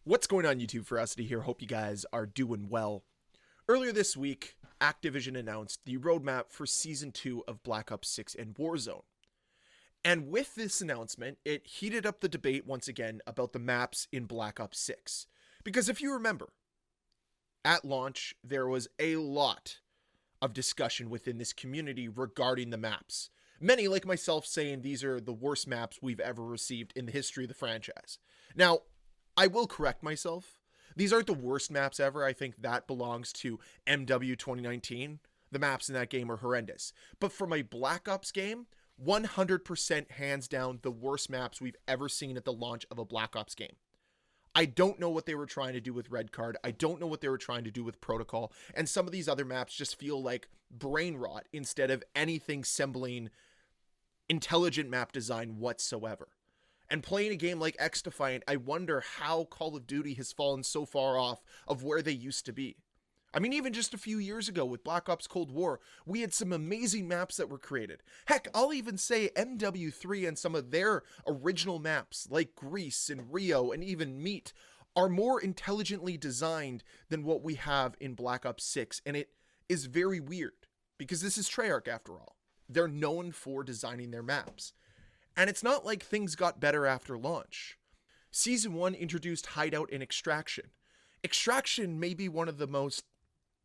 What's going on, YouTube? Ferocity here. Hope you guys are doing well. Earlier this week, Activision announced the roadmap for Season 2 of Black Ops 6 and Warzone. And with this announcement, it heated up the debate once again about the maps in Black Ops 6. Because if you remember, at launch, there was a lot of discussion within this community regarding the maps. Many, like myself, saying these are the worst maps we've ever received in the history of the franchise. Now, I will correct myself. These aren't the worst maps ever. I think that belongs to MW 2019. The maps in that game are horrendous. But for my Black Ops game, 100% hands down the worst maps we've ever seen at the launch of a Black Ops game. I don't know what they were trying to do with Red Card. I don't know what they were trying to do with Protocol. And some of these other maps just feel like brain rot instead of anything sembling intelligent map design whatsoever. And playing a game like X Defiant, I wonder how Call of Duty has fallen so far off of where they used to be. I mean, even just a few years ago with Black Ops Cold War, we had some amazing maps that were created. Heck, I'll even say MW3 and some of their original maps, like Greece and Rio and even Meat, are more intelligently designed than what we have in Black Ops 6. And it is very weird, because this is Treyarch after all. They're known for designing their maps. And it's not like things got better after launch. Season 1 introduced Hideout and Extraction. Extraction may be one of the most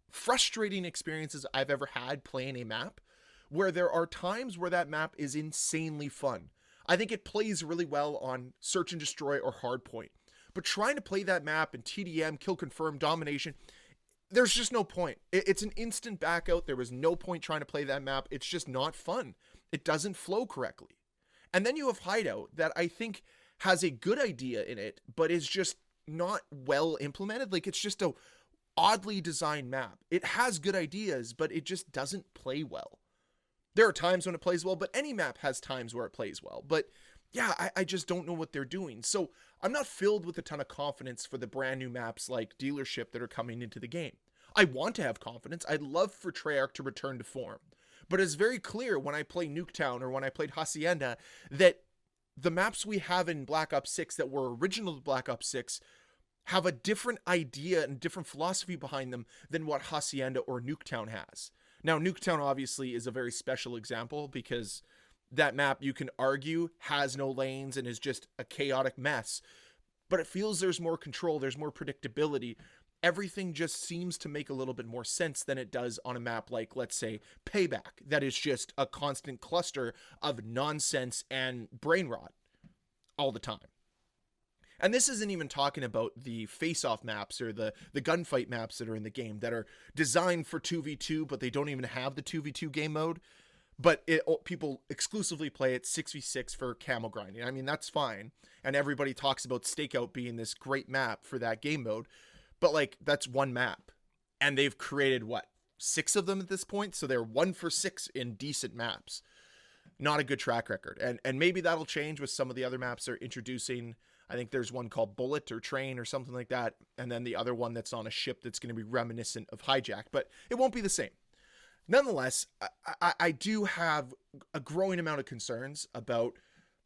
frustrating experiences I've ever had playing a map, where there are times where that map is insanely fun. I think it plays really well on Search and Destroy or Hardpoint. But trying to play that map in TDM, Kill Confirm, Domination, there's just no point. It's an instant back out. There was no point trying to play that map. It's just not fun. It doesn't flow correctly. And then you have Hideout that I think has a good idea in it, but is just not well implemented. Like, it's just a oddly designed map. It has good ideas, but it just doesn't play well. There are times when it plays well, but any map has times where it plays well. But yeah, I just don't know what they're doing. So I'm not filled with a ton of confidence for the brand new maps like Dealership that are coming into the game. I want to have confidence. I'd love for Treyarch to return to form. But it's very clear when I play Nuketown or when I played Hacienda that the maps we have in Black Ops 6 that were original to Black Ops 6 have a different idea and different philosophy behind them than what Hacienda or Nuketown has. Now, Nuketown obviously is a very special example because that map, you can argue, has no lanes and is just a chaotic mess. But it feels there's more control, there's more predictability. Everything just seems to make a little bit more sense than it does on a map like, let's say, Payback, that is just a constant cluster of nonsense and brain rot all the time. And this isn't even talking about the face-off maps or the gunfight maps that are in the game that are designed for 2v2, but they don't even have the 2v2 game mode. But people exclusively play it 6v6 for camo grinding. I mean, that's fine. And everybody talks about Stakeout being this great map for that game mode. But, like, that's one map. And they've created, what, 6 of them at this point? So they're 1 for 6 in decent maps. Not a good track record. And maybe that'll change with some of the other maps they're introducing. I think there's one called Bullet or Train or something like that. And then the other one that's on a ship that's going to be reminiscent of Hijack. But it won't be the same. Nonetheless, I do have a growing amount of concerns about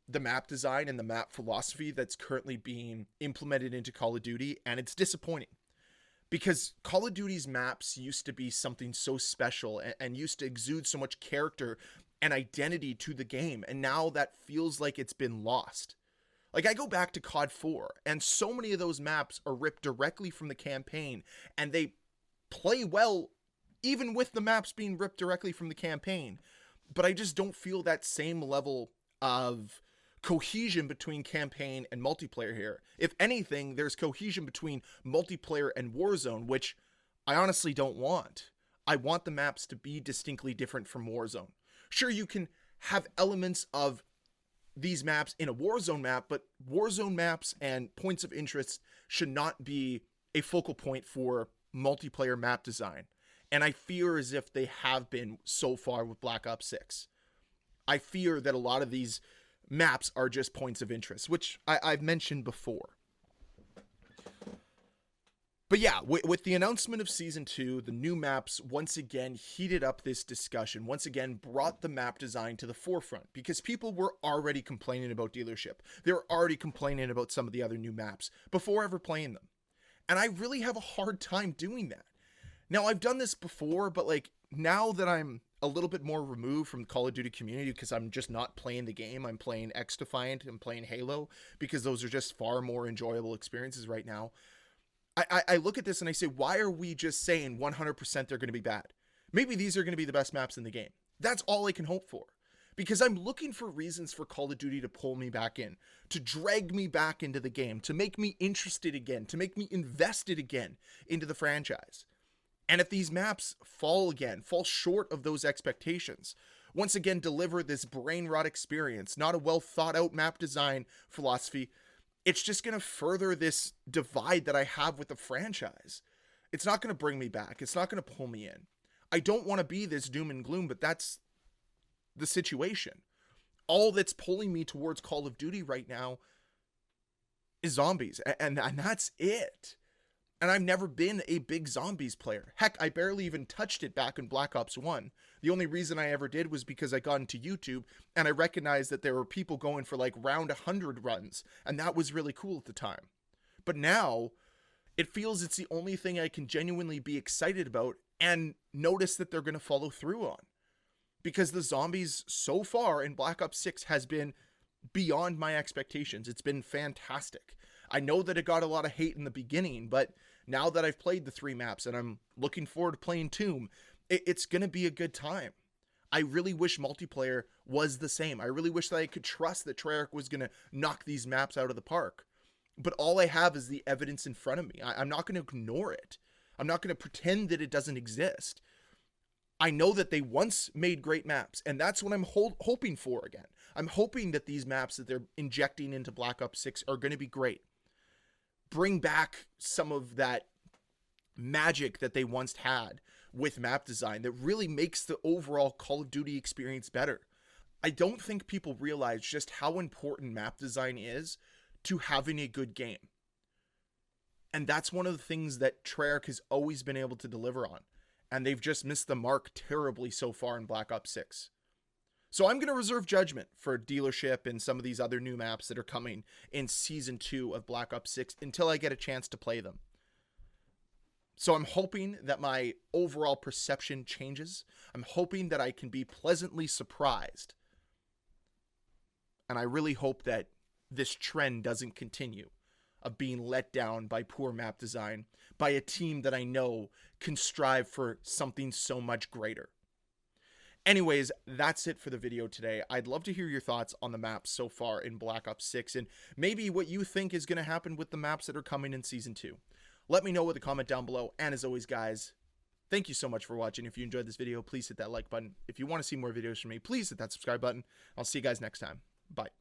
the map design and the map philosophy that's currently being implemented into Call of Duty. And it's disappointing. Because Call of Duty's maps used to be something so special and used to exude so much character and identity to the game. And now that feels like it's been lost. Like, I go back to COD 4, and so many of those maps are ripped directly from the campaign. And they play well, even with the maps being ripped directly from the campaign. But I just don't feel that same level of cohesion between campaign and multiplayer here. If anything, there's cohesion between multiplayer and Warzone, which I honestly don't want. I want the maps to be distinctly different from Warzone. Sure, you can have elements of these maps in a Warzone map, but Warzone maps and points of interest should not be a focal point for multiplayer map design. And I fear as if they have been so far with Black Ops 6. I fear that a lot of these maps are just points of interest, which I've mentioned before. But yeah, with the announcement of Season 2, the new maps once again heated up this discussion, once again brought the map design to the forefront, because people were already complaining about Dealership. They were already complaining about some of the other new maps before ever playing them. And I really have a hard time doing that. Now, I've done this before, but like now that I'm a little bit more removed from the Call of Duty community, because I'm just not playing the game, I'm playing X Defiant, I'm playing Halo, because those are just far more enjoyable experiences right now. I look at this and I say, why are we just saying 100% they're going to be bad? Maybe these are going to be the best maps in the game. That's all I can hope for. Because I'm looking for reasons for Call of Duty to pull me back in, to drag me back into the game, to make me interested again, to make me invested again into the franchise. And if these maps fall short of those expectations, once again deliver this brain rot experience, not a well thought out map design philosophy, it's just going to further this divide that I have with the franchise. It's not going to bring me back. It's not going to pull me in. I don't want to be this doom and gloom, but that's the situation. All that's pulling me towards Call of Duty right now is zombies, and that's it. And I've never been a big zombies player. Heck, I barely even touched it back in Black Ops 1. The only reason I ever did was because I got into YouTube and I recognized that there were people going for like round 100 runs, and that was really cool at the time. But now it feels it's the only thing I can genuinely be excited about and notice that they're going to follow through on. Because the zombies so far in Black Ops 6 has been beyond my expectations. It's been fantastic. I know that it got a lot of hate in the beginning, but now that I've played the 3 maps and I'm looking forward to playing Tomb, it's going to be a good time. I really wish multiplayer was the same. I really wish that I could trust that Treyarch was going to knock these maps out of the park. But all I have is the evidence in front of me. I'm not going to ignore it. I'm not going to pretend that it doesn't exist. I know that they once made great maps, and that's what I'm hoping for again. I'm hoping that these maps that they're injecting into Black Ops 6 are going to be great. Bring back some of that magic that they once had with map design that really makes the overall Call of Duty experience better. I don't think people realize just how important map design is to having a good game. And that's one of the things that Treyarch has always been able to deliver on. And they've just missed the mark terribly so far in Black Ops 6. So I'm going to reserve judgment for Dealership and some of these other new maps that are coming in Season 2 of Black Ops 6 until I get a chance to play them. So I'm hoping that my overall perception changes. I'm hoping that I can be pleasantly surprised. And I really hope that this trend doesn't continue of being let down by poor map design by a team that I know can strive for something so much greater. Anyways, that's it for the video today. I'd love to hear your thoughts on the maps so far in Black Ops 6 and maybe what you think is going to happen with the maps that are coming in Season 2. Let me know with a comment down below. And as always, guys, thank you so much for watching. If you enjoyed this video, please hit that like button. If you want to see more videos from me, please hit that subscribe button. I'll see you guys next time. Bye.